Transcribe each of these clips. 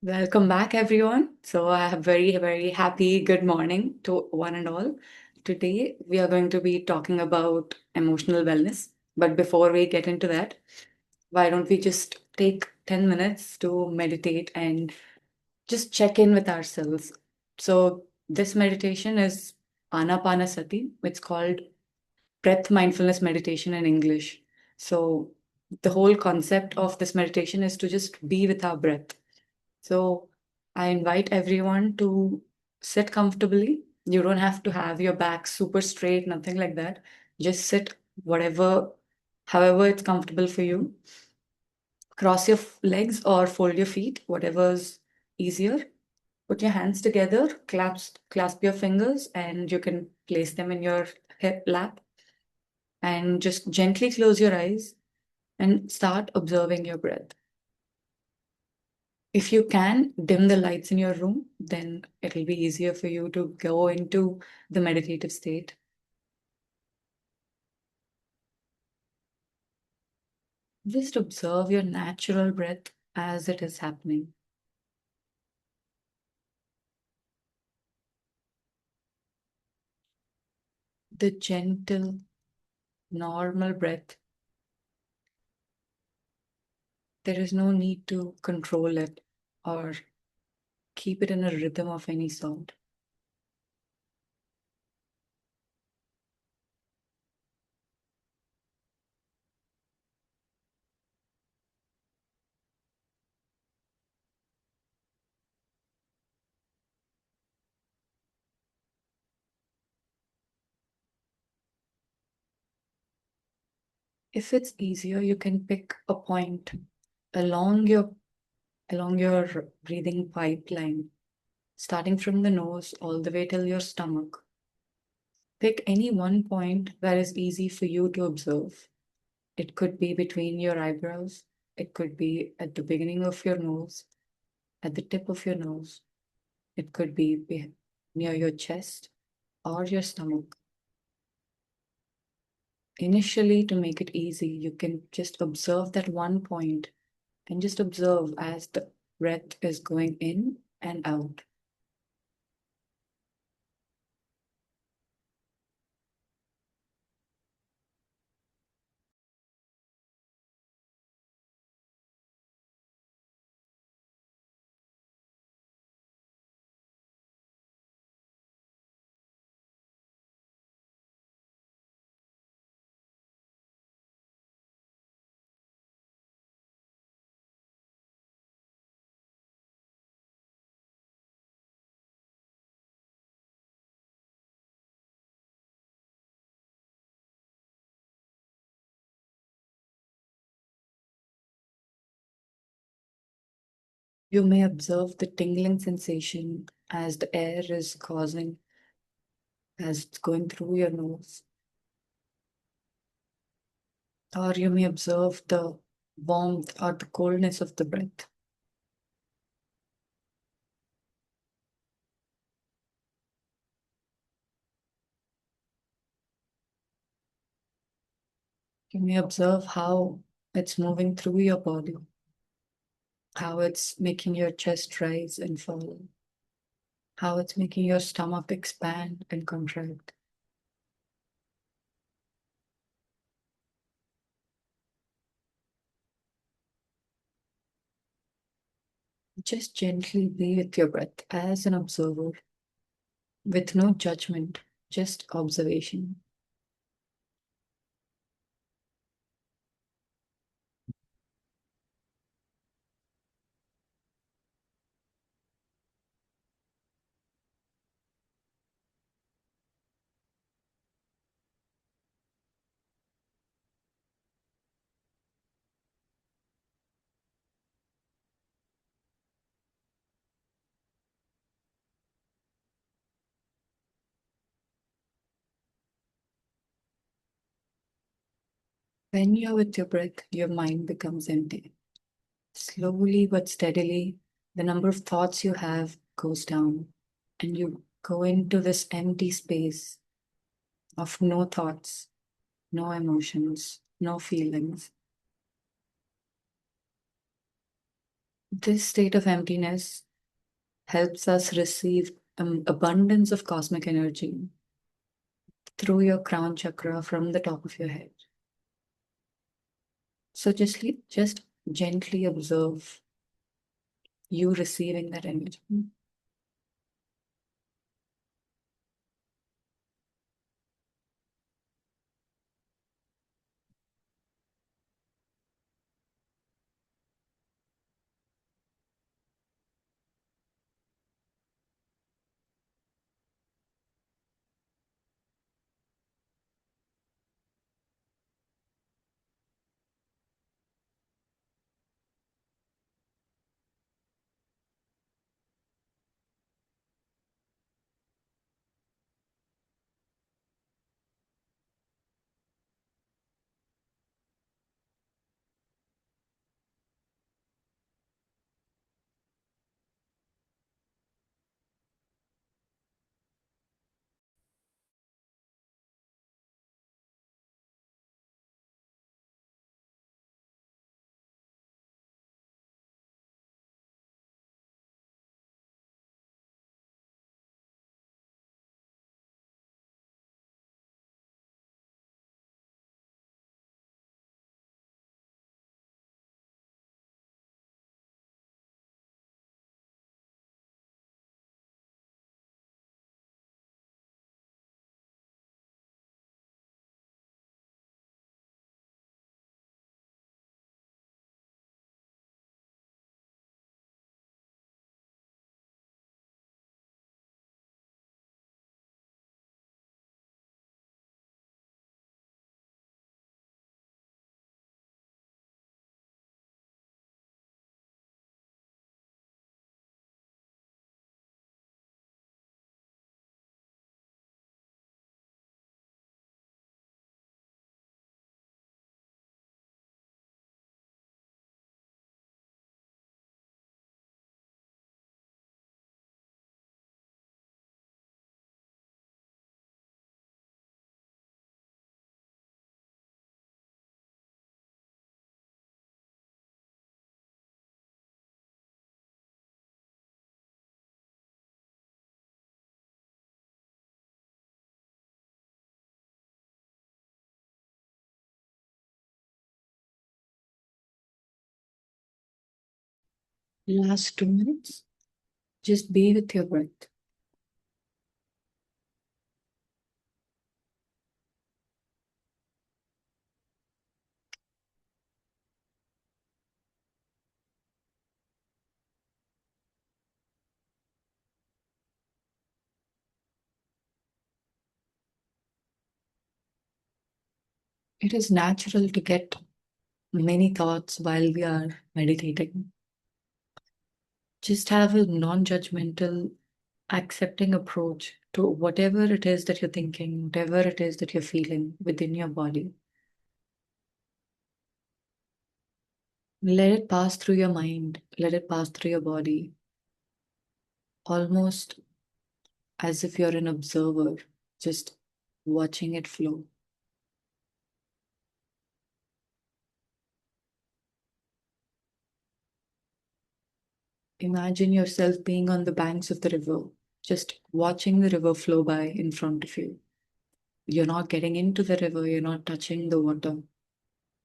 Welcome back, everyone. So, I have very happy good morning to one and all. Today, we are going to be talking about emotional wellness. But before we get into that, why don't we just take 10 minutes to meditate and just check in with ourselves? So, this meditation is Anapanasati. It's called breath mindfulness meditation in English. So, the whole concept of this meditation is to just be with our breath. So I invite everyone to sit comfortably. You don't have to have your back super straight, nothing like that. Just sit however it's comfortable for you. Cross your legs or fold your feet, whatever's easier. Put your hands together, clasp your fingers, and you can place them in your hip lap. And just gently close your eyes and start observing your breath. If you can dim the lights in your room, then it'll be easier for you to go into the meditative state. Just observe your natural breath as it is happening. The gentle, normal breath. There is no need to control it or keep it in a rhythm of any sort. If it's easier, you can pick a point along your breathing pipeline, starting from the nose all the way till your stomach. Pick any one point that is easy for you to observe. It could be between your eyebrows, it could be at the beginning of your nose, at the tip of your nose, it could be near your chest or your stomach. Initially, to make it easy, you can just observe that one point and just observe as the breath is going in and out. You may observe the tingling sensation as the air is causing, as it's going through your nose. Or you may observe the warmth or the coldness of the breath. You may observe how it's moving through your body, how it's making your chest rise and fall, how it's making your stomach expand and contract. Just gently be with your breath as an observer, with no judgment, just observation. When you're with your breath, your mind becomes empty. Slowly but steadily, the number of thoughts you have goes down, and you go into this empty space of no thoughts, no emotions, no feelings. This state of emptiness helps us receive abundance of cosmic energy through your crown chakra from the top of your head. So just gently observe you receiving that energy. Last 2 minutes, just be with your breath. It is natural to get many thoughts while we are meditating. Just have a non judgmental, accepting approach to whatever it is that you're thinking, whatever it is that you're feeling within your body. Let it pass through your mind, let it pass through your body, almost as if you're an observer, just watching it flow. Imagine yourself being on the banks of the river, just watching the river flow by in front of you. You're not getting into the river, you're not touching the water,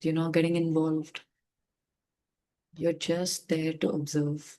you're not getting involved. You're just there to observe.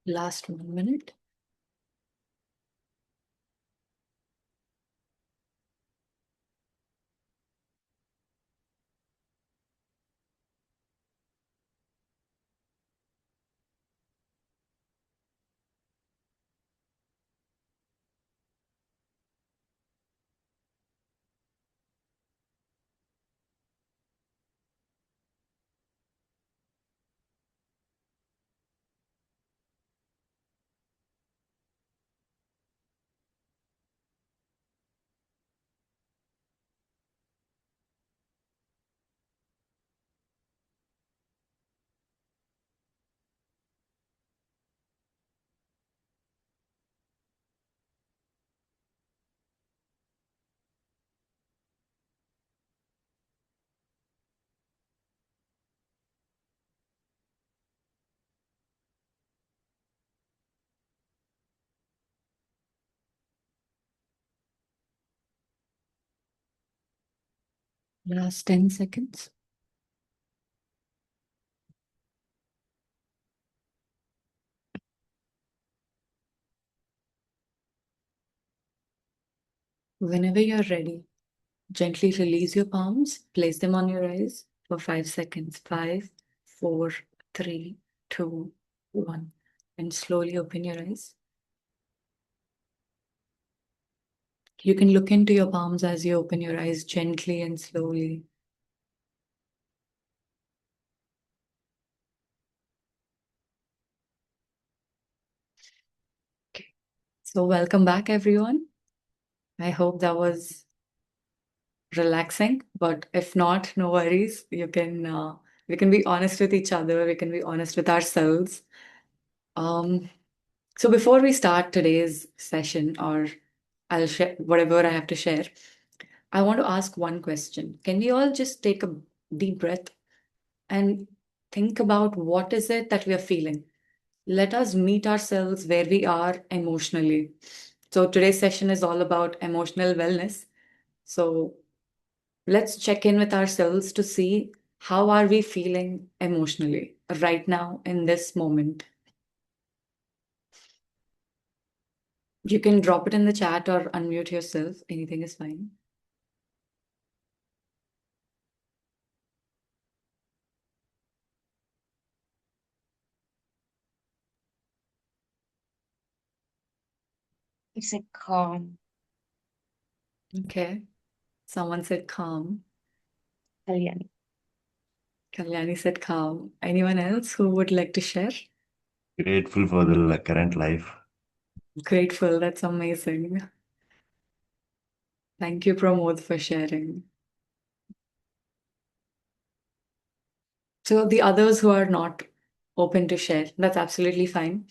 Last 1 minute. Last 10 seconds. Whenever you're ready, gently release your palms, place them on your eyes for 5 seconds. 5, 4, 3, 2, 1. And slowly open your eyes. You can look into your palms as you open your eyes gently and slowly. Okay. So, welcome back, everyone. I hope that was relaxing, but if not, no worries. We can be honest with each other. We can be honest with ourselves. Um, so before we start today's session, or I'll share whatever I have to share, I want to ask one question. Can we all just take a deep breath and think about what is it that we are feeling? Let us meet ourselves where we are emotionally. So today's session is all about emotional wellness. So let's check in with ourselves to see how are we feeling emotionally right now in this moment. You can drop it in the chat or unmute yourself. Anything is fine. It's a calm. Okay. Someone said calm. Kalyani. Kalyani said calm. Anyone else who would like to share? Grateful for the current life. Grateful. That's amazing. Thank you, Pramod, for sharing. So the others who are not open to share, that's absolutely fine.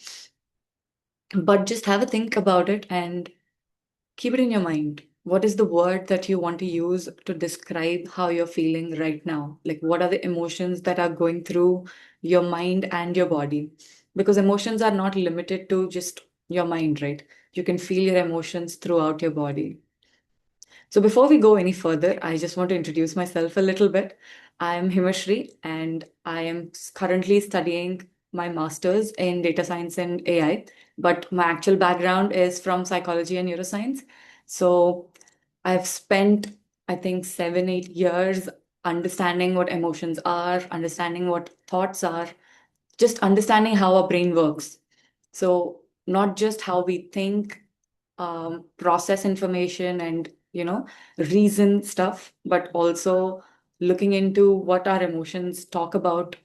But just have a think about it and keep it in your mind. What is the word that you want to use to describe how you're feeling right now? Like, what are the emotions that are going through your mind and your body? Because emotions are not limited to just your mind, right? You can feel your emotions throughout your body. So before we go any further, I just want to introduce myself a little bit. I am Himasri and I am currently studying my master's in data science and AI, but my actual background is from psychology and neuroscience. So I've spent, I think, 7, 8 years understanding what emotions are, understanding what thoughts are, just understanding how our brain works. So not just how we think, process information and reason stuff, but also looking into what our emotions talk about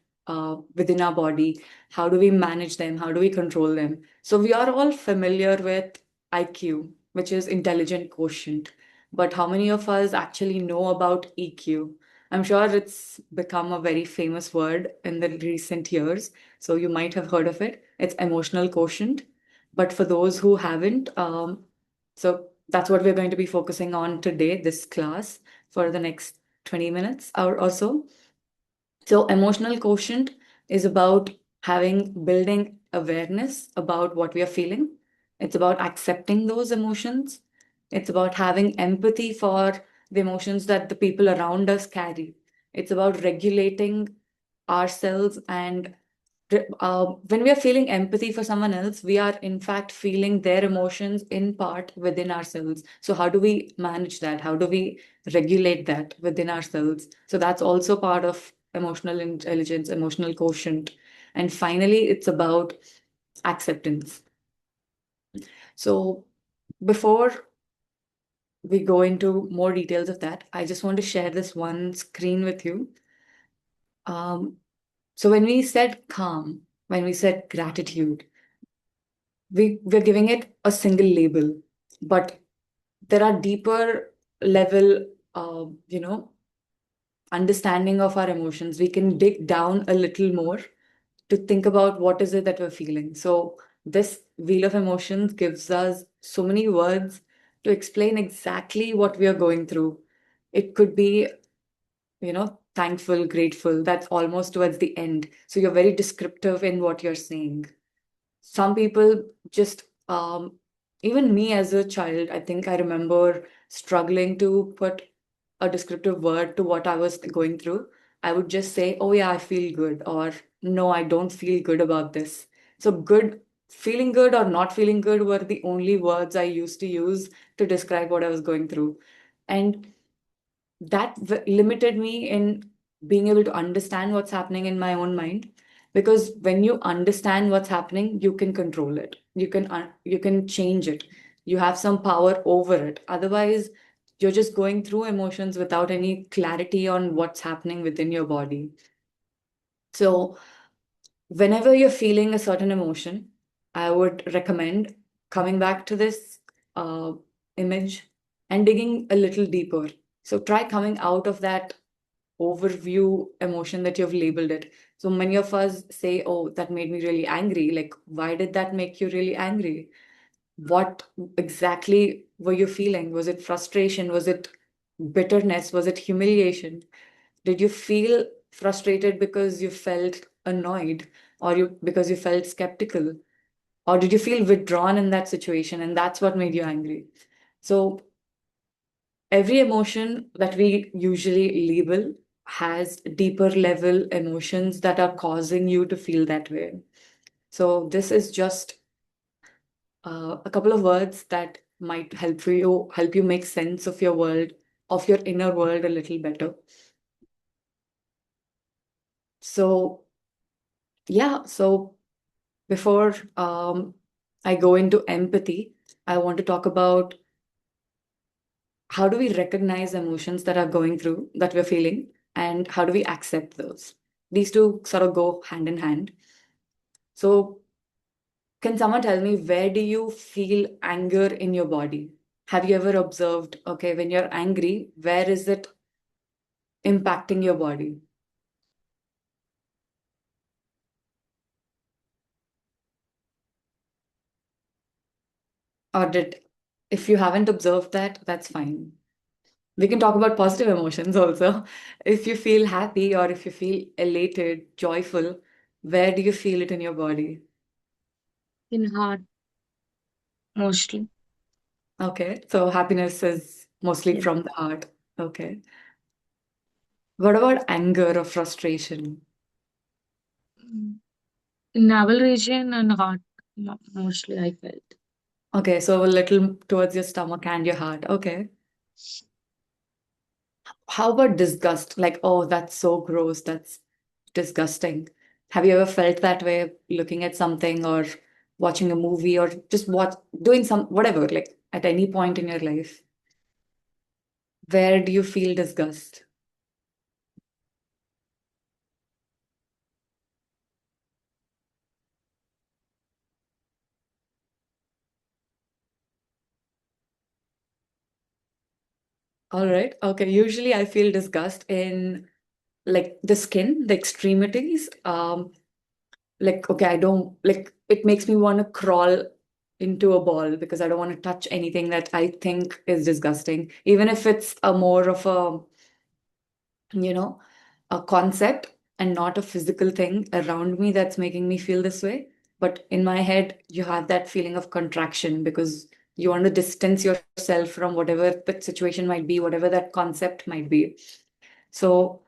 within our body. How do we manage them? How do we control them? So we are all familiar with IQ, which is intelligent quotient. But how many of us actually know about EQ? I'm sure it's become a very famous word in the recent years. So you might have heard of it. It's emotional quotient. But for those who haven't, so that's what we're going to be focusing on today, this class, for the next 20 minutes or so. So emotional quotient is about building awareness about what we are feeling. It's about accepting those emotions. It's about having empathy for the emotions that the people around us carry. It's about regulating ourselves and when we are feeling empathy for someone else, we are in fact feeling their emotions in part within ourselves. So, how do we manage that? How do we regulate that within ourselves? So, that's also part of emotional intelligence, emotional quotient. And finally, it's about acceptance. So, before we go into more details of that, I just want to share this one screen with you. Um, so, when we said calm, when we said gratitude, we're giving it a single label, but there are deeper level, understanding of our emotions. We can dig down a little more to think about what is it that we're feeling. So this wheel of emotions gives us so many words to explain exactly what we are going through. It could be, thankful, grateful. That's almost towards the end. So you're very descriptive in what you're saying. Some people just even me as a child, I think I remember struggling to put a descriptive word to what I was going through. I would just say, oh yeah, I feel good, or no, I don't feel good about this. So good, feeling good or not feeling good were the only words I used to use to describe what I was going through. And that limited me in being able to understand what's happening in my own mind, because when you understand what's happening, you can control it, you can change it, you have some power over it. Otherwise, you're just going through emotions without any clarity on what's happening within your body. So whenever you're feeling a certain emotion, I would recommend coming back to this uh, image and digging a little deeper. So try coming out of that overview emotion that you've labeled it. So many of us say, oh, that made me really angry. Like, why did that make you really angry? What exactly were you feeling? Was it frustration? Was it bitterness? Was it humiliation? Did you feel frustrated because you felt annoyed, or you because you felt skeptical? Or did you feel withdrawn in that situation and that's what made you angry? So every emotion that we usually label has deeper level emotions that are causing you to feel that way. So this is just a couple of words that might help you make sense of your world, of your inner world a little better. So yeah, so before I go into empathy, I want to talk about how do we recognize emotions that are going through, that we're feeling, and how do we accept those? These two sort of go hand in hand. So, can someone tell me, where do you feel anger in your body? Have you ever observed, okay, when you're angry, where is it impacting your body? Or if you haven't observed that, that's fine. We can talk about positive emotions also. If you feel happy or if you feel elated, joyful, where do you feel it in your body? In heart, mostly. Okay, so happiness is mostly Yes. from the heart. Okay. What about anger or frustration? Mm. In navel region and heart, mostly I felt. Okay, so a little towards your stomach and your heart. Okay. How about disgust? Like, oh, that's so gross. That's disgusting. Have you ever felt that way looking at something or watching a movie or just doing whatever, like at any point in your life? Where do you feel disgust? All right. Okay. Usually I feel disgust in like the skin, the extremities. Like, okay, I don't like it makes me want to crawl into a ball because I don't want to touch anything that I think is disgusting, even if it's a more of you know, a concept and not a physical thing around me that's making me feel this way. But in my head, you have that feeling of contraction because you want to distance yourself from whatever that situation might be, whatever that concept might be. So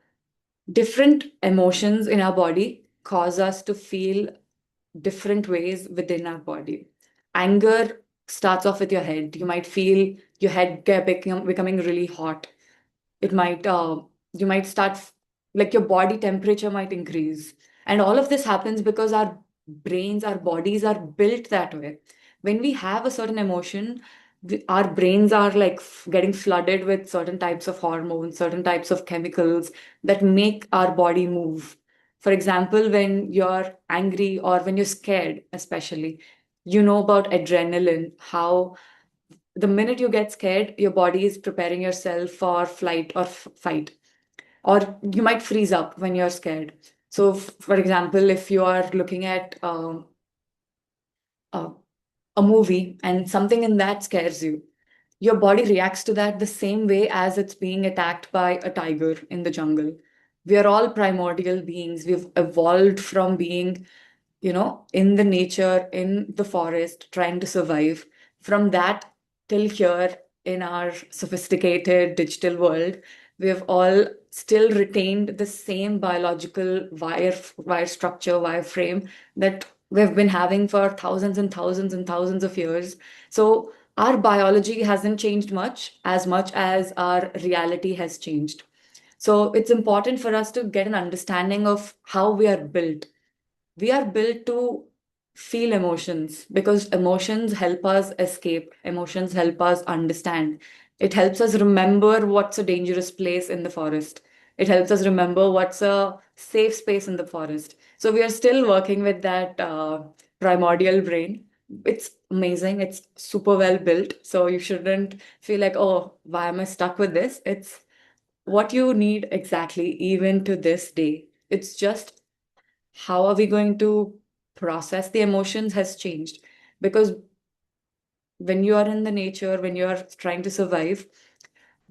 different emotions in our body cause us to feel different ways within our body. Anger starts off with your head. You might feel your head becoming really hot. It might you might like your body temperature might increase, and all of this happens because our brains, our bodies are built that way. When we have a certain emotion, our brains are like getting flooded with certain types of hormones, certain types of chemicals that make our body move. For example, when you're angry or when you're scared, especially, you know about adrenaline, how the minute you get scared, your body is preparing yourself for flight or fight. Or you might freeze up when you're scared. So, for example, if you are looking at uh, a movie and something in that scares you, your body reacts to that the same way as it's being attacked by a tiger in the jungle. We are all primordial beings. We've evolved from being, in the nature, in the forest, trying to survive. From that till here in our sophisticated digital world, we have all still retained the same biological wire structure, wire frame that we've been having for thousands and thousands and thousands of years. So our biology hasn't changed much as our reality has changed. So it's important for us to get an understanding of how we are built. We are built to feel emotions because emotions help us escape, emotions help us understand. It helps us remember what's a dangerous place in the forest. It helps us remember what's a safe space in the forest. So we are still working with that primordial brain. It's amazing. It's super well built. So you shouldn't feel like, oh, why am I stuck with this? It's what you need exactly, even to this day. It's just how are we going to process the emotions has changed. Because when you are in the nature, when you are trying to survive,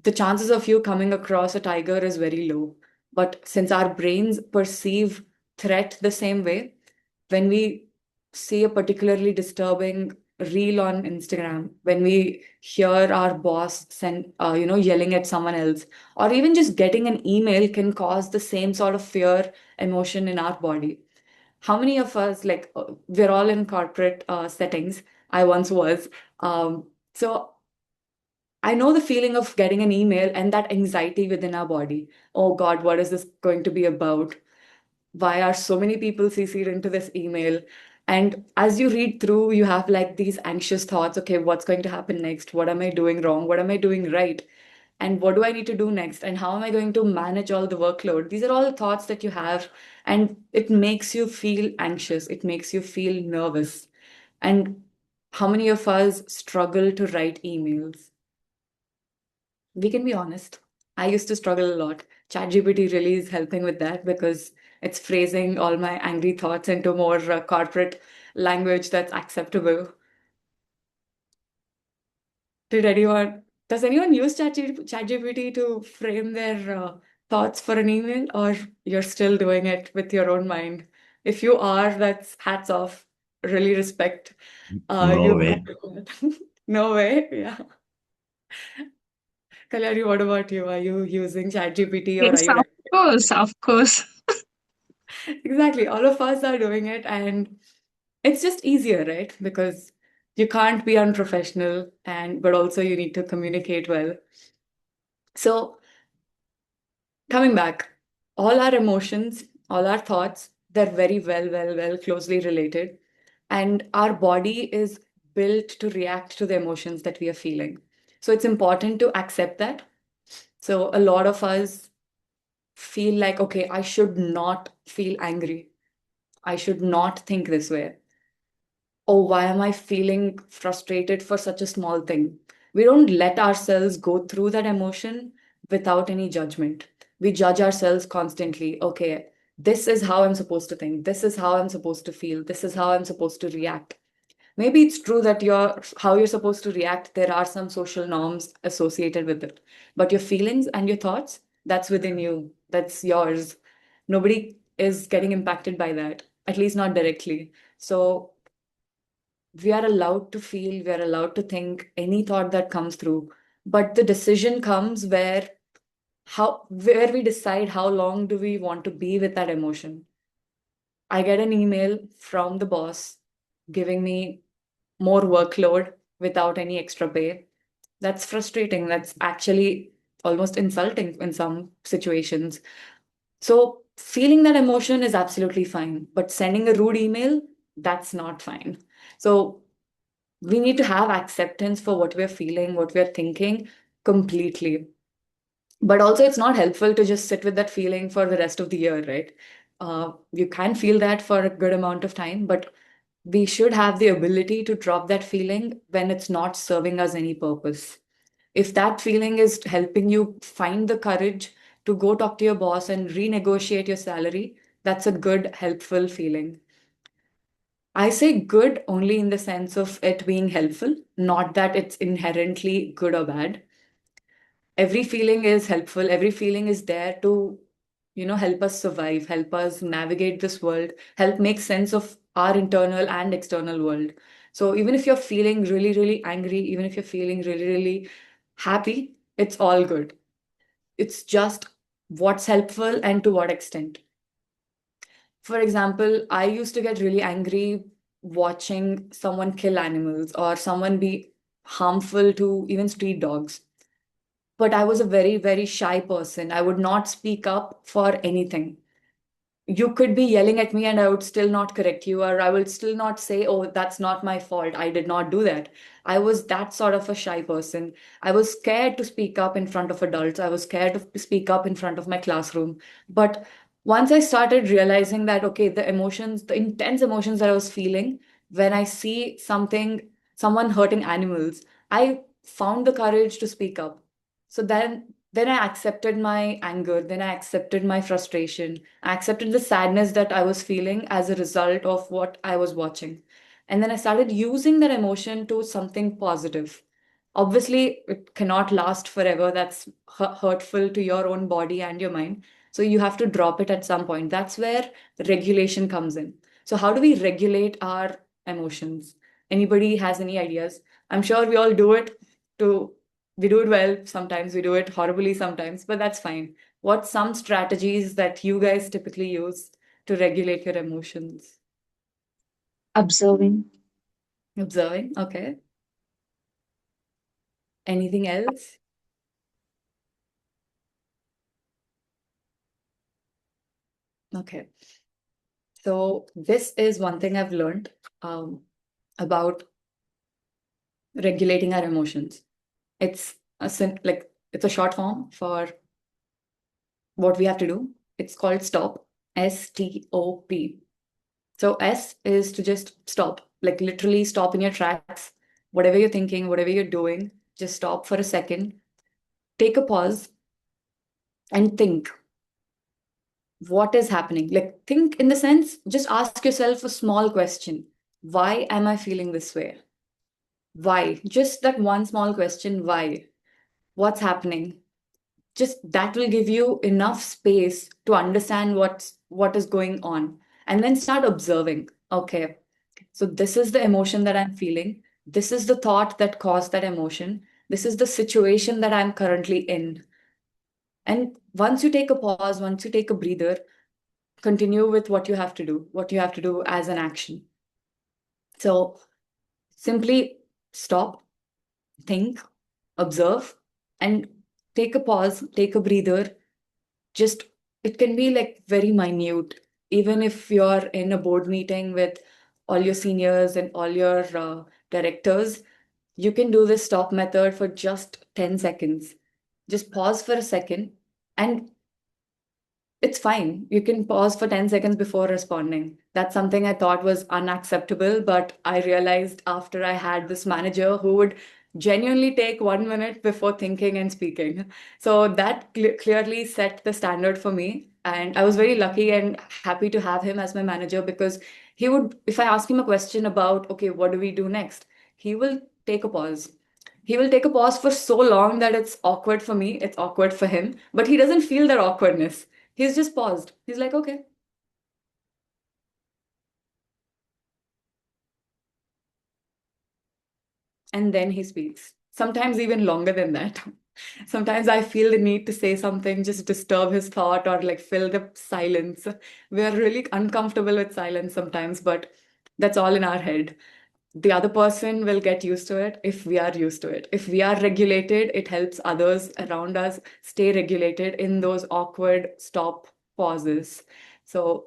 the chances of you coming across a tiger is very low. But since our brains perceive threat the same way, when we see a particularly disturbing reel on Instagram, when we hear our boss yelling at someone else, or even just getting an email can cause the same sort of fear emotion in our body. How many of us, like, we're all in corporate settings. I once was. So I know the feeling of getting an email and that anxiety within our body. Oh God, what is this going to be about? Why are so many people CC'd into this email? And as you read through, you have like these anxious thoughts. Okay, what's going to happen next? What am I doing wrong? What am I doing right? And what do I need to do next? And how am I going to manage all the workload? These are all thoughts that you have, and it makes you feel anxious. It makes you feel nervous. And how many of us struggle to write emails? We can be honest. I used to struggle a lot. ChatGPT really is helping with that because it's phrasing all my angry thoughts into more corporate language that's acceptable. Did anyone, does anyone use ChatGPT to frame their thoughts for an email, or you're still doing it with your own mind? If you are, that's hats off. Really respect No you. way. No way. Yeah. Kalyani, what about you? Are you using ChatGPT or are Yes, you of like course, of course. exactly? All of us are doing it, and it's just easier, right? Because you can't be unprofessional, and but also you need to communicate well. So coming back, all our emotions, all our thoughts, they're very well, closely related. And our body is built to react to the emotions that we are feeling. So it's important to accept that. So a lot of us feel like, okay, I should not feel angry. I should not think this way. Oh, why am I feeling frustrated for such a small thing? We don't let ourselves go through that emotion without any judgment. We judge ourselves constantly. Okay, this is how I'm supposed to think. This is how I'm supposed to feel. This is how I'm supposed to react. Maybe it's true that how you're supposed to react, there are some social norms associated with it. But your feelings and your thoughts, that's within you. That's yours. Nobody is getting impacted by that, at least not directly. So we are allowed to feel, we are allowed to think any thought that comes through. But the decision comes where we decide how long do we want to be with that emotion. I get an email from the boss giving me more workload without any extra pay. That's frustrating. That's actually almost insulting in some situations. So, feeling that emotion is absolutely fine, but sending a rude email, that's not fine. So, we need to have acceptance for what we're feeling, what we're thinking completely. But also, it's not helpful to just sit with that feeling for the rest of the year, right? You can feel that for a good amount of time, but we should have the ability to drop that feeling when it's not serving us any purpose. If that feeling is helping you find the courage to go talk to your boss and renegotiate your salary, that's a good, helpful feeling. I say good only in the sense of it being helpful, not that it's inherently good or bad. Every feeling is helpful, every feeling is there to help us survive, help us navigate this world, help make sense of our internal and external world. So even if you're feeling really really angry, even if you're feeling really really happy, it's all good. It's just what's helpful and to what extent. For example, I used to get really angry watching someone kill animals or someone be harmful to even street dogs. But I was a very, very shy person. I would not speak up for anything. You could be yelling at me and I would still not correct you, or I would still not say, oh, that's not my fault. I did not do that. I was that sort of a shy person. I was scared to speak up in front of adults. I was scared to speak up in front of my classroom. But once I started realizing that, okay, the emotions, the intense emotions that I was feeling when I see someone hurting animals, I found the courage to speak up. So then I accepted my anger, then I accepted my frustration, I accepted the sadness that I was feeling as a result of what I was watching. And then I started using that emotion to something positive. Obviously, it cannot last forever. That's hurtful to your own body and your mind. So you have to drop it at some point. That's where regulation comes in. So, how do we regulate our emotions? Anybody has any ideas? I'm sure we all do it to we do it well sometimes, we do it horribly sometimes, but that's fine. What's some strategies that you guys typically use to regulate your emotions? Observing. Observing, okay. Anything else? Okay. So this is one thing I've learned um, about regulating our emotions. It's it's a short form for what we have to do. It's called stop. STOP. So S is to just stop, like literally stop in your tracks. Whatever you're thinking, whatever you're doing, just stop for a second, take a pause, and think what is happening. Like, think in the sense, just ask yourself a small question. Why am I feeling this way? Why? Just that one small question. Why? What's happening? Just that will give you enough space to understand what is going on. And then start observing. Okay, so this is the emotion that I'm feeling. This is the thought that caused that emotion. This is the situation that I'm currently in. And once you take a pause, once you take a breather, continue with what you have to do, what you have to do as an action. So simply stop, think, observe, and take a pause, take a breather. Just, it can be like very minute. Even if you're in a board meeting with all your seniors and all your directors, you can do this stop method for just 10 seconds. Just pause for a second, and it's fine. You can pause for 10 seconds before responding. That's something I thought was unacceptable, but I realized after I had this manager who would genuinely take 1 minute before thinking and speaking. So that clearly set the standard for me. And I was very lucky and happy to have him as my manager because he would, if I ask him a question about, okay, what do we do next? He will take a pause. He will take a pause for so long that it's awkward for me, it's awkward for him, but he doesn't feel that awkwardness. He's just paused. He's like, okay. And then he speaks. Sometimes even longer than that. Sometimes I feel the need to say something, just disturb his thought or like fill the silence. We are really uncomfortable with silence sometimes, but that's all in our head. The other person will get used to it if we are used to it. If we are regulated, it helps others around us stay regulated in those awkward stop pauses. So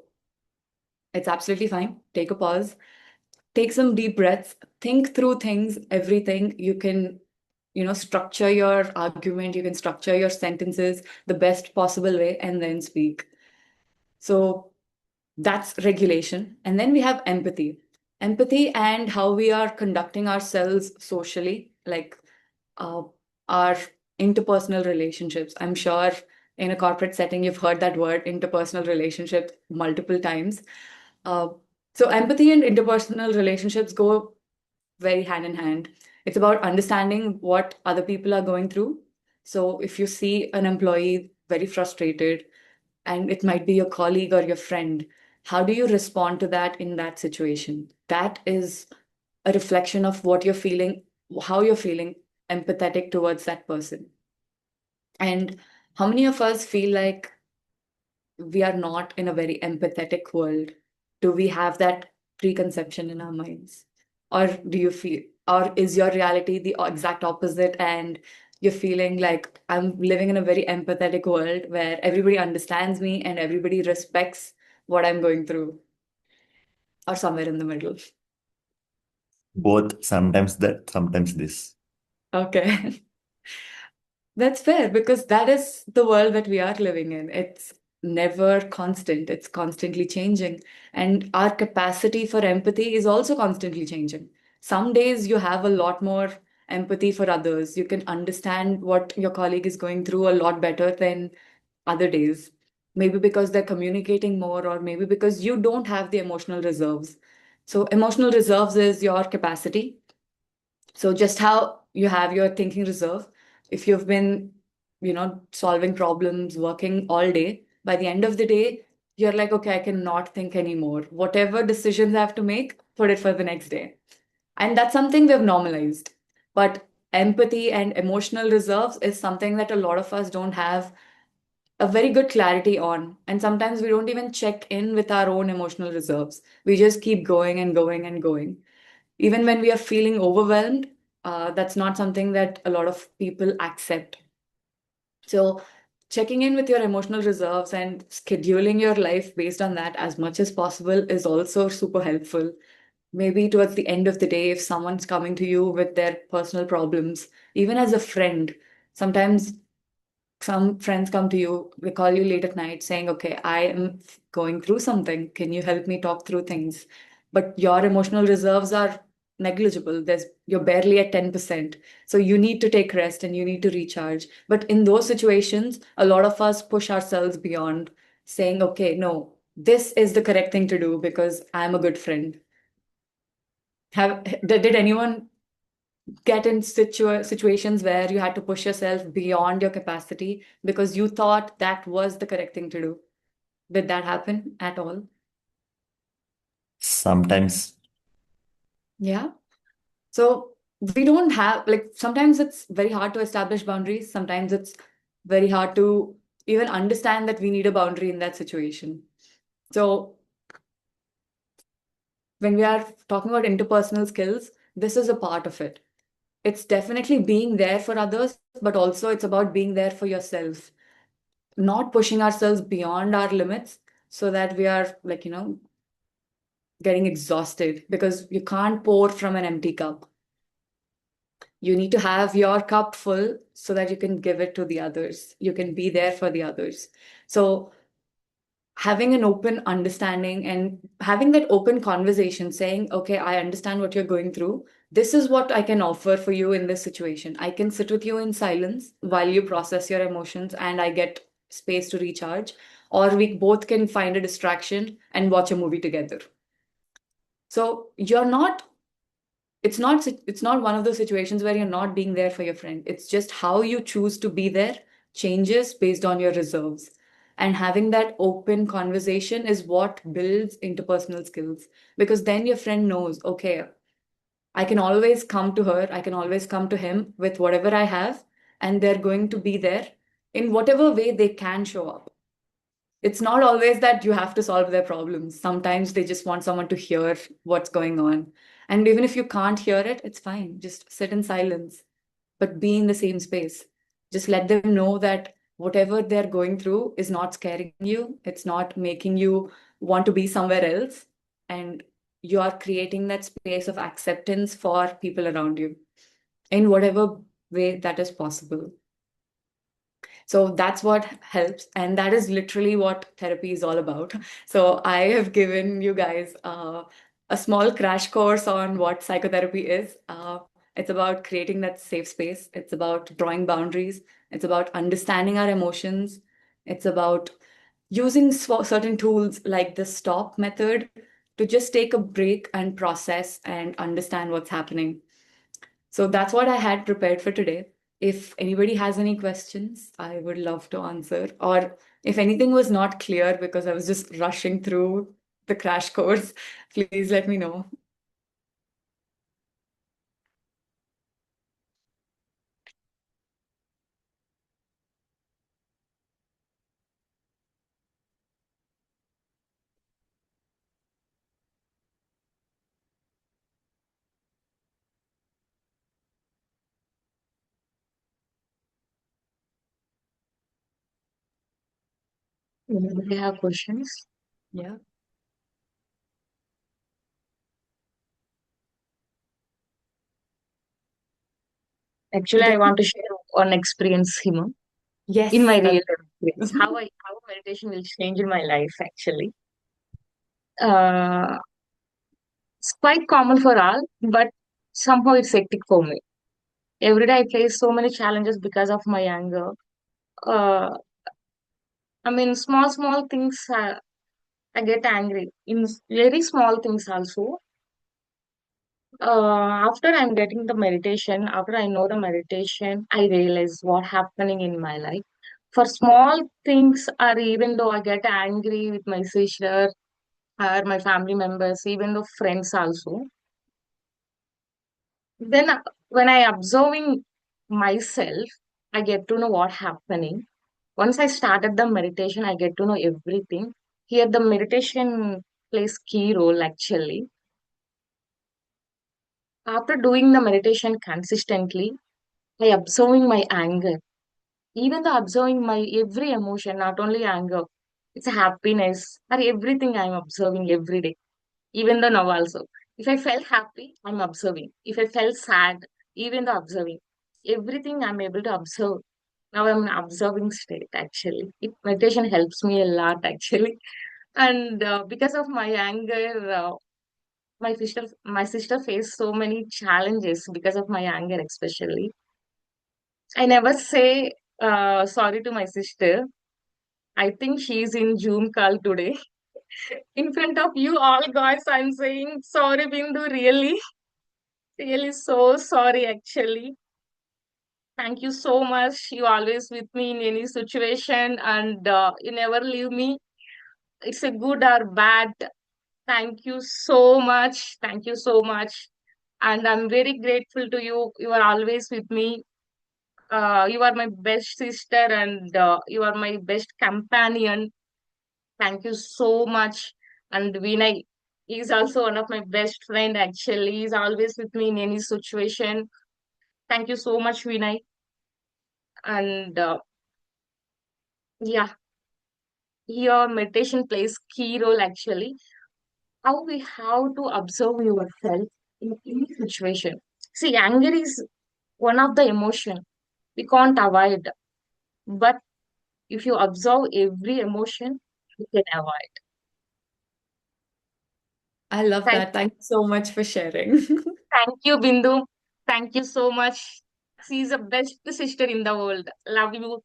it's absolutely fine. Take a pause, take some deep breaths, think through things, everything. You can, structure your argument, you can structure your sentences the best possible way, and then speak. So that's regulation. And then we have empathy. Empathy and how we are conducting ourselves socially, like uh, our interpersonal relationships. I'm sure in a corporate setting, you've heard that word, interpersonal relationship, multiple times. Uh, so empathy and interpersonal relationships go very hand in hand. It's about understanding what other people are going through. So if you see an employee very frustrated, and it might be your colleague or your friend, how do you respond to that in that situation? That is a reflection of what you're feeling, how you're feeling empathetic towards that person. And how many of us feel like we are not in a very empathetic world? Do we have that preconception in our minds? Or do you feel, or is your reality the exact opposite and you're feeling like I'm living in a very empathetic world where everybody understands me and everybody respects what I'm going through, or somewhere in the middle? Both, sometimes that, sometimes this. Okay. That's fair because that is the world that we are living in. It's never constant, it's constantly changing. And our capacity for empathy is also constantly changing. Some days you have a lot more empathy for others. You can understand what your colleague is going through a lot better than other days. Maybe because they're communicating more, or maybe because you don't have the emotional reserves. So, emotional reserves is your capacity. So just how you have your thinking reserve, if you've been, solving problems, working all day, by the end of the day, you're like, okay, I cannot think anymore. Whatever decisions I have to make, put it for the next day. And that's something we've normalized. But empathy and emotional reserves is something that a lot of us don't have a very good clarity on. And sometimes we don't even check in with our own emotional reserves. We just keep going and going and going even when we are feeling overwhelmed. That's not something that a lot of people accept. So, checking in with your emotional reserves and scheduling your life based on that as much as possible is also super helpful. Maybe towards the end of the day, if someone's coming to you with their personal problems, even as a friend, sometimes some friends come to you, they call you late at night saying, okay, I am going through something. Can you help me talk through things? But your emotional reserves are negligible. You're barely at 10%. So you need to take rest and you need to recharge. But in those situations, a lot of us push ourselves beyond saying, okay, no, this is the correct thing to do because I'm a good friend. Did anyone get in situations where you had to push yourself beyond your capacity because you thought that was the correct thing to do? Did that happen at all? Sometimes Yeah. So we don't have, like, sometimes it's very hard to establish boundaries. Sometimes it's very hard to even understand that we need a boundary in that situation. So when we are talking about interpersonal skills, this is a part of it. It's definitely being there for others, but also it's about being there for yourself, not pushing ourselves beyond our limits so that we are like, getting exhausted because you can't pour from an empty cup. You need to have your cup full so that you can give it to the others. You can be there for the others. So having an open understanding and having that open conversation saying, okay, I understand what you're going through. This is what I can offer for you in this situation. I can sit with you in silence while you process your emotions and I get space to recharge. Or we both can find a distraction and watch a movie together. So it's not one of those situations where you're not being there for your friend. It's just how you choose to be there changes based on your reserves. And having that open conversation is what builds interpersonal skills because then your friend knows, okay, I can always come to her, I can always come to him with whatever I have, and they're going to be there in whatever way they can show up. It's not always that you have to solve their problems. Sometimes they just want someone to hear what's going on. And even if you can't hear it, it's fine. Just sit in silence, but be in the same space. Just let them know that whatever they're going through is not scaring you. It's not making you want to be somewhere else. And you are creating that space of acceptance for people around you in whatever way that is possible. So that's what helps. And that is literally what therapy is all about. So I have given you guys a small crash course on what psychotherapy is. It's about creating that safe space. It's about drawing boundaries. It's about understanding our emotions. It's about using certain tools like the stop method to just take a break and process and understand what's happening. So that's what I had prepared for today. If anybody has any questions, I would love to answer. Or if anything was not clear because I was just rushing through the crash course, please let me know. Anybody have questions? Yeah. Actually, I want to share one experience, Hima, in Yes, my that. real life experience. How meditation will change in my life. Actually, uh, it's quite common for all, but somehow it's hectic for me. Every day I face so many challenges because of my anger. Uh, I mean, small things. I get angry in very small things also. After I'm getting the meditation, after I know the meditation, I realize what happening in my life. For small things, or even though I get angry with my sister or my family members, even though friends also, then when I observing myself, I get to know what happening. Once I started the meditation, I get to know everything. Here, the meditation plays key role actually. After doing the meditation consistently, I observing my anger. Even the observing my every emotion, not only anger, it's a happiness or everything I'm observing every day. Even the now also. If I felt happy, I'm observing. If I felt sad, even the observing. Everything I'm able to observe. Now I'm in observing state actually. Meditation helps me a lot actually. And because of my anger, my sister faced so many challenges because of my anger especially. I never say sorry to my sister. I think she's in Zoom call today. In front of you all guys, I'm saying sorry, Bindu. Really, really so sorry. Actually, thank you so much. You always with me in any situation, and you never leave me. It's a good or bad. Thank you so much. Thank you so much, and I'm very grateful to you. You are always with me. You are my best sister, and you are my best companion. Thank you so much. And Vinay is also one of my best friend actually. He's always with me in any situation. Thank you so much, Vinay. And yeah, your meditation plays key role actually. How we have to observe yourself in any situation. See, anger is one of the emotion we can't avoid. But if you observe every emotion, you can avoid. I love Thank, that. Thank you so much for sharing. thank you, Bindu. Thank you so much. She's the best sister in the world. Love you.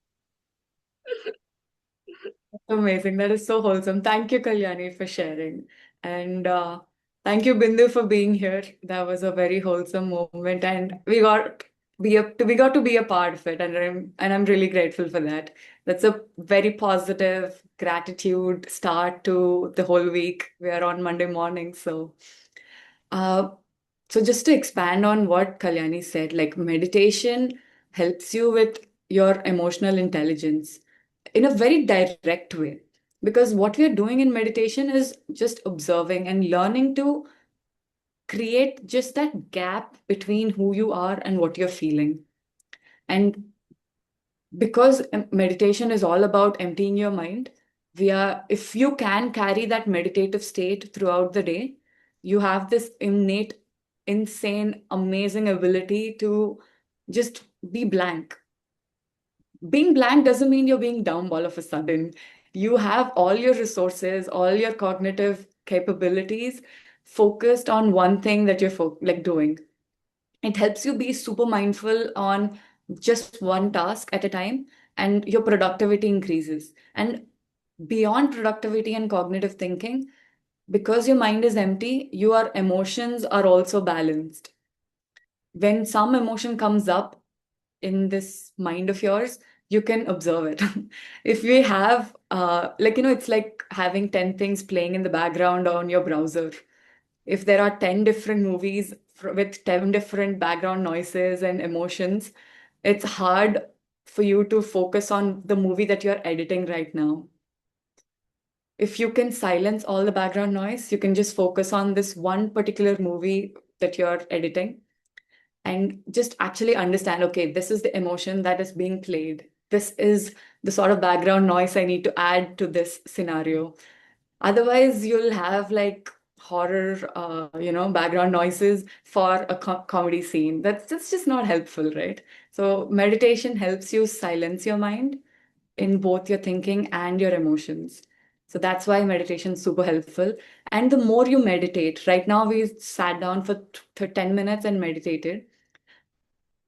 Amazing. That is so wholesome. Thank you, Kalyani, for sharing. And thank you, Bindu, for being here. That was a very wholesome moment, and we got to be a part of it, and I'm really grateful for that. That's a very positive gratitude start to the whole week. We are on Monday morning, so uh, so just to expand on what Kalyani said, like meditation helps you with your emotional intelligence in a very direct way. Because what we are doing in meditation is just observing and learning to create just that gap between who you are and what you're feeling. And because meditation is all about emptying your mind, if you can carry that meditative state throughout the day, you have this innate, insane, amazing ability to just be blank. Being blank doesn't mean you're being dumb all of a sudden. You have all your resources, all your cognitive capabilities focused on one thing that you're like doing. It helps you be super mindful on just one task at a time, and your productivity increases. And beyond productivity and cognitive thinking, because your mind is empty, your emotions are also balanced. When some emotion comes up in this mind of yours, you can observe it. If we have, it's like having 10 things playing in the background on your browser. If there are 10 different movies with 10 different background noises and emotions, it's hard for you to focus on the movie that you're editing right now. If you can silence all the background noise, you can just focus on this one particular movie that you're editing and just actually understand, okay, this is the emotion that is being played. This is the sort of background noise I need to add to this scenario. Otherwise, you'll have like horror, background noises for a comedy scene. That's just not helpful, right? So meditation helps you silence your mind in both your thinking and your emotions. So that's why meditation is super helpful. And the more you meditate, right now we sat down for 10 minutes and meditated.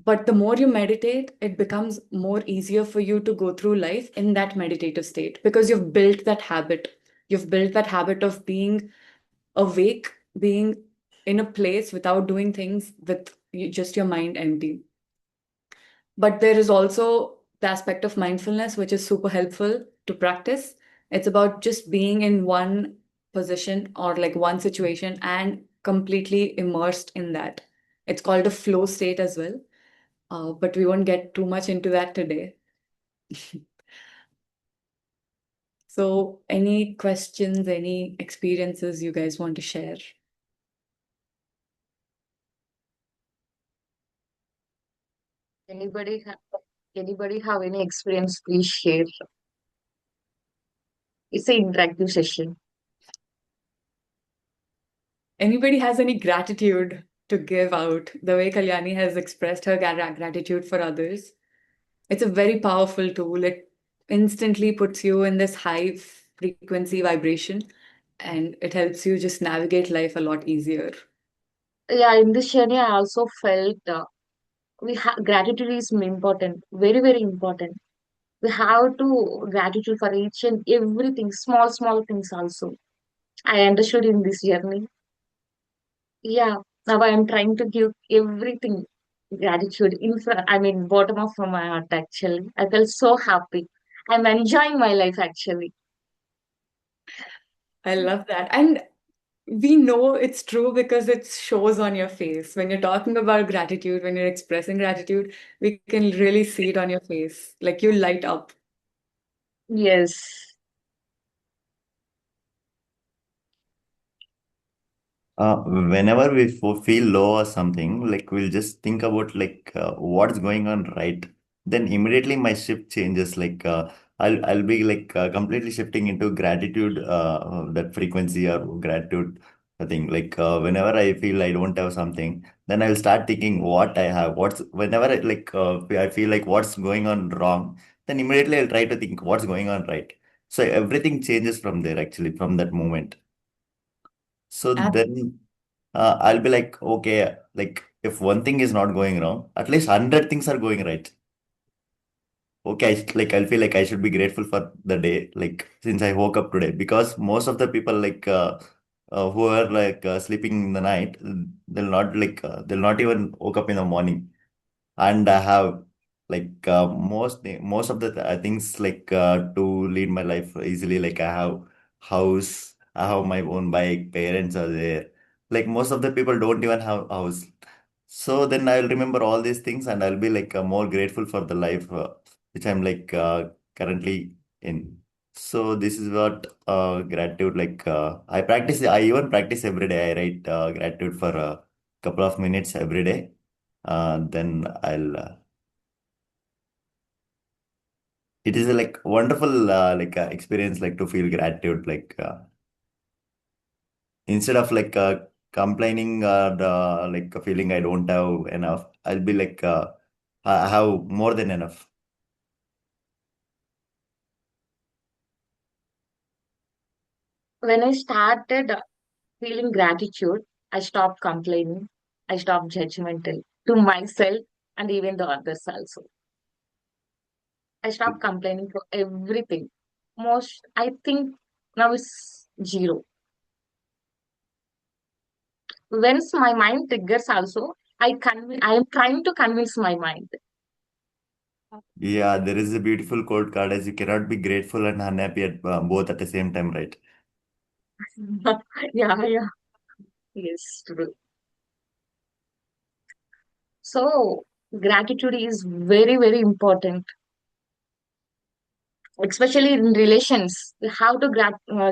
But the more you meditate, it becomes more easier for you to go through life in that meditative state because you've built that habit. You've built that habit of being awake, being in a place without doing things with just your mind empty. But there is also the aspect of mindfulness, which is super helpful to practice. It's about just being in one position or like one situation and completely immersed in that. It's called a flow state as well. But we won't get too much into that today. So, any questions, any experiences you guys want to share? Anybody ha anybody have any experience? Please share. It's an interactive session. Anybody has any gratitude to give out the way Kalyani has expressed her gratitude for others? It's a very powerful tool. It instantly puts you in this high frequency vibration and it helps you just navigate life a lot easier. Yeah, in this journey, I also felt we have gratitude is important, very, very important. We have to gratitude for each and everything, small, small things also. I understood in this journey. Yeah, now I am trying to give everything gratitude in front, I mean, bottom of my heart actually. I felt so happy. I'm enjoying my life actually. I love that. And we know it's true because it shows on your face. When you're talking about gratitude, when you're expressing gratitude, we can really see it on your face. Like you light up. Yes. Whenever we feel low or something, like we'll just think about like what's going on right. Then immediately my shift changes. Like I'll be like completely shifting into gratitude, that frequency or gratitude thing. Like whenever I feel I don't have something, then I'll start thinking what I have. What's whenever I feel like what's going on wrong, then immediately I'll try to think what's going on right. So everything changes from there actually from that moment. So Ab- then I'll be like, okay, like if one thing is not going wrong, at least 100 things are going right. Okay, like I'll feel like I should be grateful for the day, like since I woke up today, because most of the people like who are like sleeping in the night, they'll not even woke up in the morning. And I have like most of the things like to lead my life easily. Like I have house, I have my own bike, parents are there. Like most of the people don't even have house. So then I'll remember all these things and I'll be like more grateful for the life which I'm like currently in. So this is what gratitude like I practice. I even practice every day. I write gratitude for a couple of minutes every day. Then I'll. It is a like wonderful like experience like to feel gratitude like instead of like complaining the like feeling I don't have enough. I'll be like I have more than enough. When I started feeling gratitude, I stopped complaining. I stopped judgmental to myself and even the others also. I stopped complaining for everything. Most, I think now it's zero. Once my mind triggers also, I am trying to convince my mind. Yeah, there is a beautiful quote card as you cannot be grateful and unhappy at both at the same time, right? Yeah, yeah. Yes, true. So gratitude is very, very important, especially in relations. We have to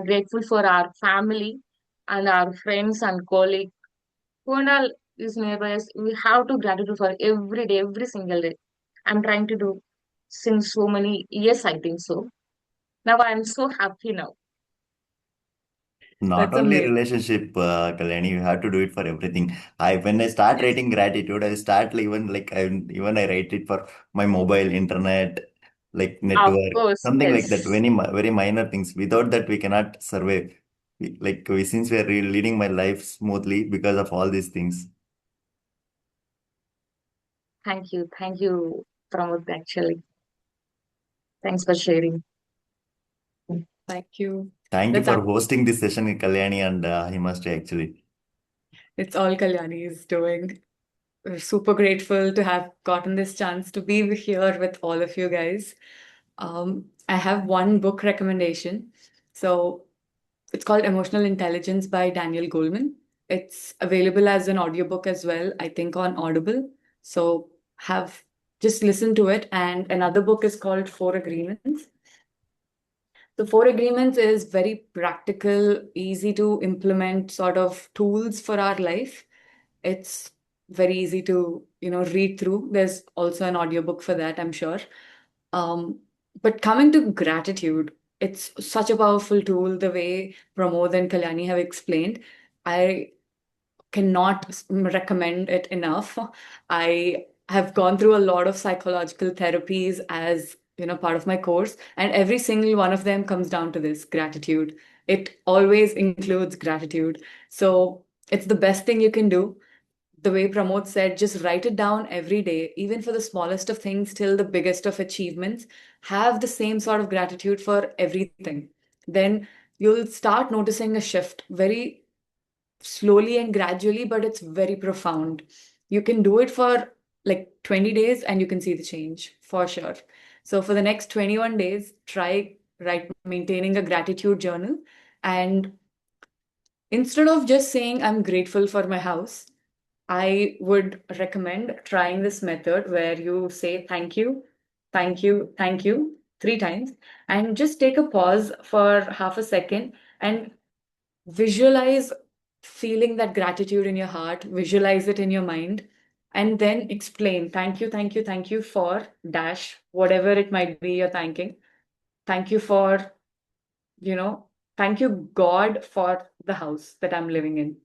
grateful for our family and our friends and colleagues. Who and all is nearby us. We have to gratitude for every day, every single day. I'm trying to do since so many years, I think so. Now I'm so happy now. Not That's only amazing. relationship, Kalyani, you have to do it for everything. I when I start Yes. writing gratitude, I start even like even I write it for my mobile, internet, like Of network, course, something like that. yes. Very minor things. Without that, we cannot survive. Since we are leading my life smoothly because of all these things. Thank you. Thank you, Pramod, actually. Thanks for sharing. Thank you. Thank you That's for hosting this session, Kalyani and Himasri, actually. it's all Kalyani is doing. We're super grateful to have gotten this chance to be here with all of you guys. I have one book recommendation. So it's called Emotional Intelligence by Daniel Goleman. It's available as an audiobook as well, I think on Audible. So have just listen to it. And another book is called Four Agreements. The Four Agreements is very practical, easy to implement sort of tools for our life. It's very easy to, read through. There's also an audiobook for that, I'm sure. Um, but coming to gratitude, it's such a powerful tool, the way Pramod and Kalyani have explained. I cannot recommend it enough. I have gone through a lot of psychological therapies as part of my course, and every single one of them comes down to this gratitude. It always includes gratitude. So it's the best thing you can do. The way Pramod said, just write it down every day, even for the smallest of things till the biggest of achievements. Have the same sort of gratitude for everything. Then you'll start noticing a shift very slowly and gradually, but it's very profound. You can do it for like 20 days and you can see the change for sure. So for the next 21 days, try maintaining a gratitude journal. And instead of just saying, I'm grateful for my house, I would recommend trying this method where you say thank you 3 times, and just take a pause for half a second and visualize feeling that gratitude in your heart, visualize it in your mind, and then explain thank you for dash, whatever it might be you're thanking. Thank you for, you know, thank you, God, for the house that I'm living in.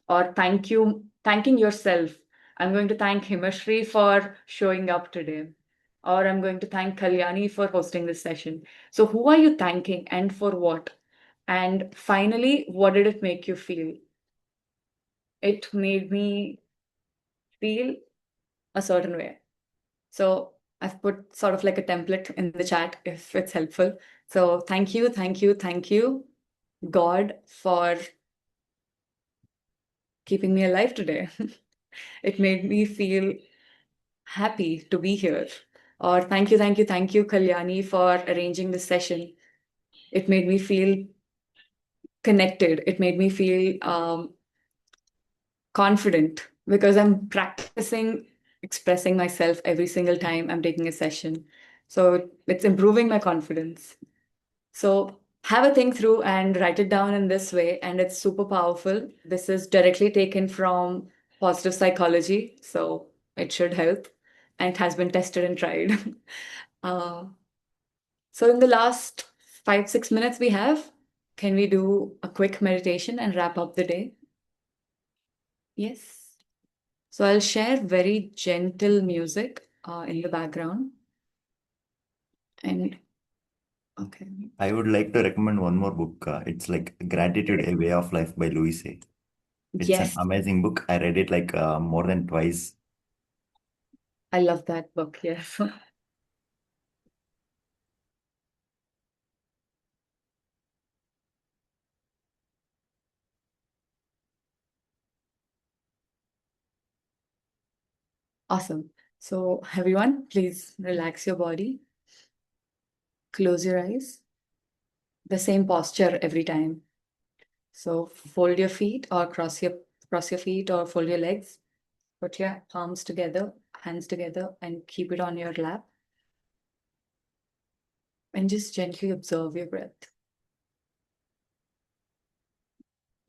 Or thanking yourself. I'm going to thank Himasri for showing up today. Or I'm going to thank Kalyani for hosting this session. So, who are you thanking and for what? And finally, what did it make you feel? It made me feel a certain way. So I've put sort of like a template in the chat if it's helpful. So thank you, God, for keeping me alive today. It made me feel happy to be here. Or thank you, Kalyani, for arranging this session. It made me feel connected. It made me feel confident. because I'm practicing expressing myself every single time I'm taking a session. So it's improving my confidence. So have a think through and write it down in this way, and it's super powerful. This is directly taken from positive psychology, so it should help, and it has been tested and tried. uh, so in the last 5, 6 minutes we have, can we do a quick meditation and wrap up the day? Yes. So I'll share very gentle music in the background. And okay. I would like to recommend one more book. It's like Gratitude, A Way of Life by Louis A. It's an Yes, amazing book. I read it like more than twice. I love that book. Yes. Awesome. So everyone, please relax your body. Close your eyes. The same posture every time. So fold your feet or cross your feet or fold your legs. Put your palms together, hands together, and keep it on your lap. And just gently observe your breath.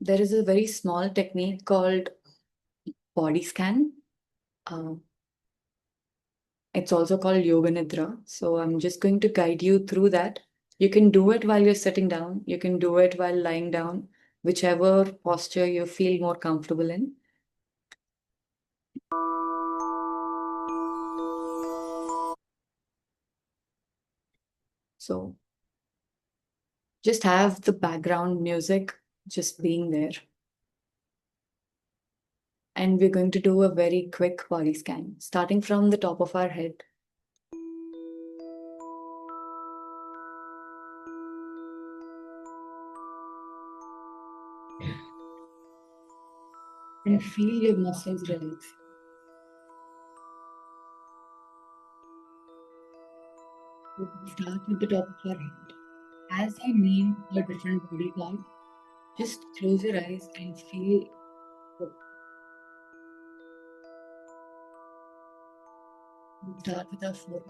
There is a very small technique called body scan. Um, it's also called Yoga Nidra. So I'm just going to guide you through that. You can do it while you're sitting down. You can do it while lying down, whichever posture you feel more comfortable in. So just have the background music just being there. And we're going to do a very quick body scan, starting from the top of our head. And feel your muscles relax. We'll start with the top of our head. As I name a different body part, just close your eyes and feel. We'll start with our forehead.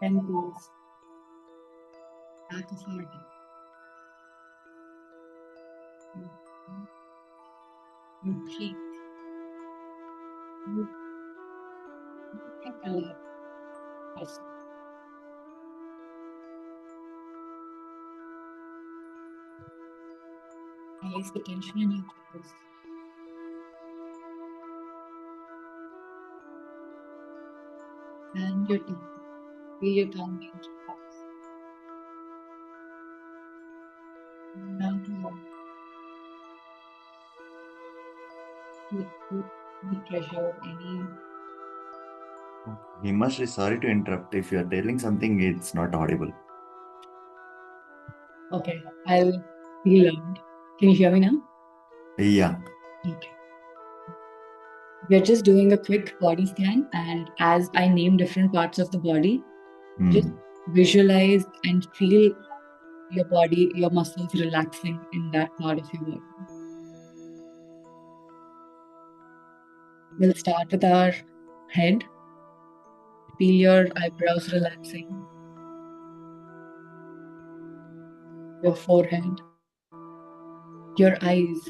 Temples, back of our head. Your cheek. You can relax. Release the tension in your chest. And your tongue. Feel your tongue being relaxed. Down to your any pressure, any. Himasri, sorry to interrupt. If you are telling something, it's not audible. Okay, I'll be loud. Can you hear me now? Yeah. Okay. We're just doing a quick body scan, and as I name different parts of the body, just Hmm. visualize and feel your body, your muscles relaxing in that part of your body. We'll start with our head. Feel your eyebrows relaxing, your forehead, your eyes,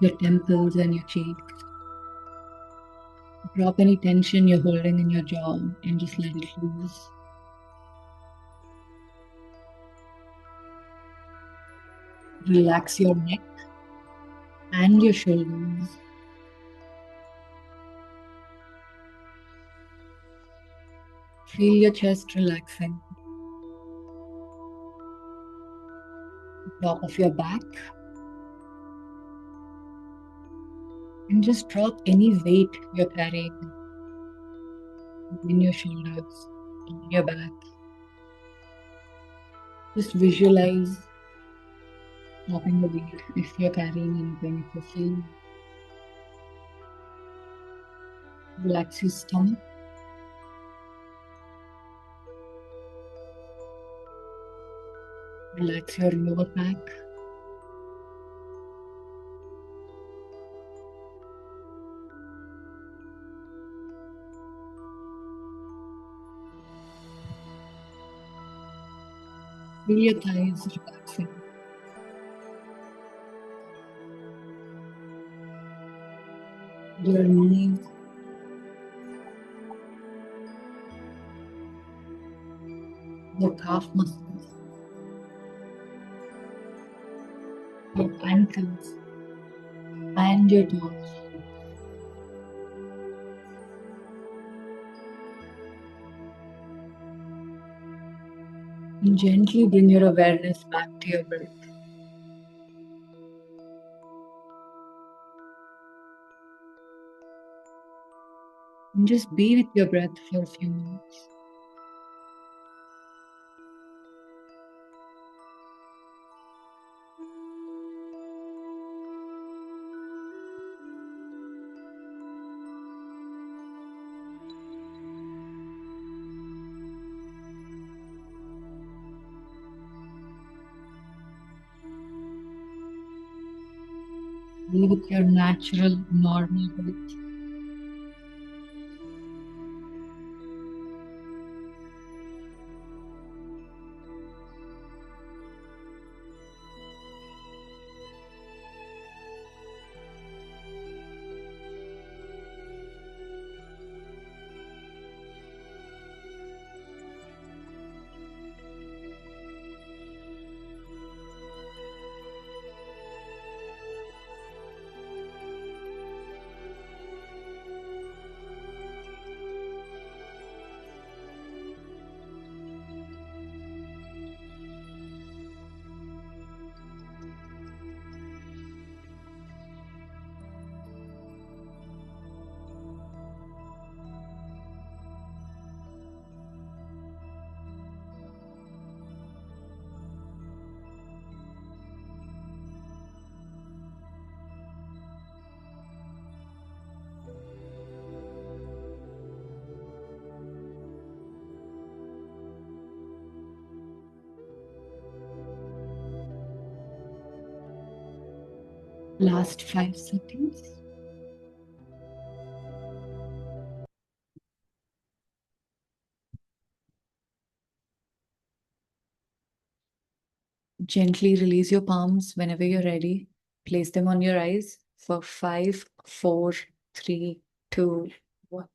your temples, and your cheeks. Drop any tension you're holding in your jaw and just let it loose. Relax your neck and your shoulders. Feel your chest relaxing. Top of your back. And just drop any weight you're carrying in your shoulders, in your back. Just visualize dropping the weight if you're carrying anything, if you feel. Relax your stomach. Relax your lower back. Feel your thighs relaxing. Your knees, your calf muscles, your ankles, and your toes. And gently bring your awareness back to your breath. And just be with your breath for a few minutes. Be with your natural, normal breath. Last 5 seconds. Gently release your palms whenever you're ready. Place them on your eyes for 5, 4, 3, 2, 1.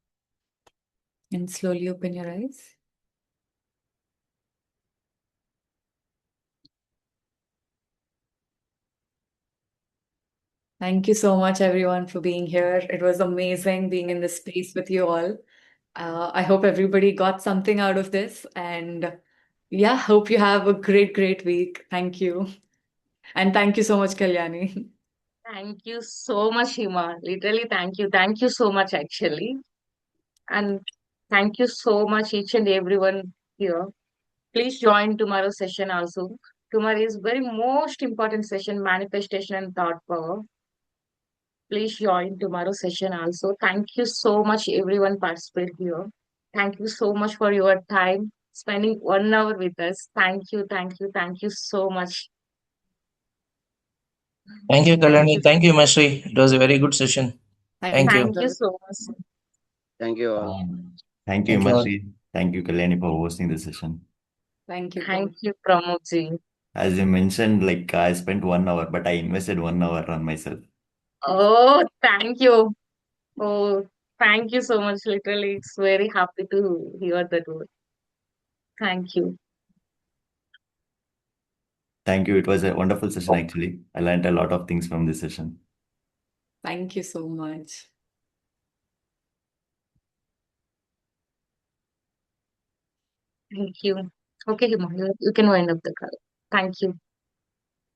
And slowly open your eyes. Thank you so much, everyone, for being here. It was amazing being in this space with you all. I hope everybody got something out of this. And yeah, hope you have a great, great week. Thank you. And thank you so much, Kalyani. Thank you so much, Hima. Literally, thank you. Thank you so much, actually. And thank you so much, each and everyone here. Please join tomorrow's session also. Tomorrow is very most important session, manifestation and thought power. Please join tomorrow's session also. Thank you so much, everyone participate here. Thank you so much for your time, spending 1 hour with us. Thank you, thank you, thank you so much. Thank you, Thank Kalyani. you, Thank you, Masri. It was a very good session. Thank Thank you, you. thank you sir. so much. Thank you all. Thank you, Thank you all. Himasri. Thank you, Kalyani, for hosting the session. Thank you, Thank Pramod. you, Pramodji. As you mentioned, like I spent 1 hour, but I invested 1 hour on myself. Oh, thank you. Oh, thank you so much. Literally, it's very happy to hear that word. Thank you. Thank you. It was a wonderful session, actually. I learned a lot of things from this session. Thank you so much. Thank you. Okay, Hima, you can wind up the call. Thank you.